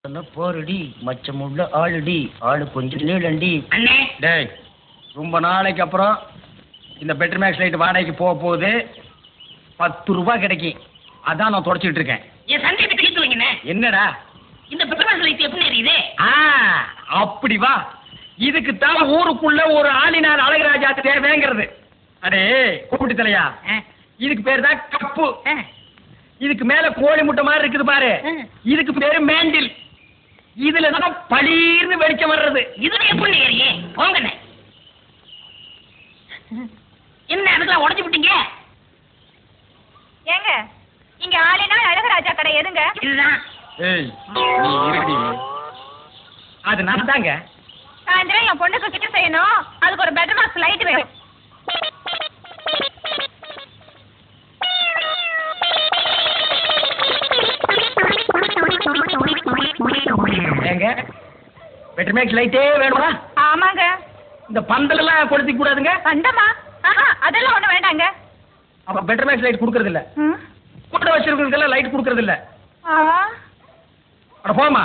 போருடி மச்சமுள்ள ஆளுடி ஆளு கொஞ்சம் நீளண்டி. அண்ணே டேய், ரொம்ப நாளைக்கு அப்புறம் இந்த பெட்ரு மேக்ஸ் லைட் வாடகைக்கு போக போகுது. 10 ரூபாய் கிடைக்கும். அதான் நான் தொடச்சிட்டு இருக்கேன். என் சந்தேகத்தை தீர்த்து வைங்கண்ணே. என்னடா இந்த பெட்ரோல் லைட் எப்படி எரியுது? அப்படி வா. இதுக்கு தான் ஊருக்குள்ள ஒரு ஆளினார் அழகராஜா தேவைங்கிறது. அடே கூப்பிட்டு தலையா, இதுக்கு பேர் தான் கப்பு. இதுக்கு மேல கோழி முட்டை மாதிரி இருக்குது பாரு, இதுக்கு பேரு மேண்டில். இதுல தான் பளீர்னு வெளிச்சம் வர்றது. இதுல எப்படி ஏறியே போங்கண்ணே. என்ன அதுக்கெல்லாம் உடச்சு விட்டீங்க? ஏங்க இங்க ஆளினா அழகராஜா கடை எதுங்க? இதுதான். ஏய் நீ இருடி. அது நான் தாங்க. சாயந்தரம் என் பொண்ணுக்கு கிட்ட செய்யணும், அதுக்கு ஒரு பெட்ரோல் பாக்ஸ் லைட் வேணும். ஏங்க பெட்ரு மேக்ஸ் லைட்டே வேணுமா? ஆமாங்க. இந்த பந்தல் எல்லாம் கொளுத்திக்க கூடாதுங்க. பந்தமா? அதெல்லாம் ஒண்ணு வேண்டாங்க. அப்ப பெட்ரு மேக்ஸ் லைட் கொடுக்கறது இல்ல. கூட வச்சிருக்கிறதுக்கெல்லாம் லைட் கொடுக்கறது இல்ல. அட போமா.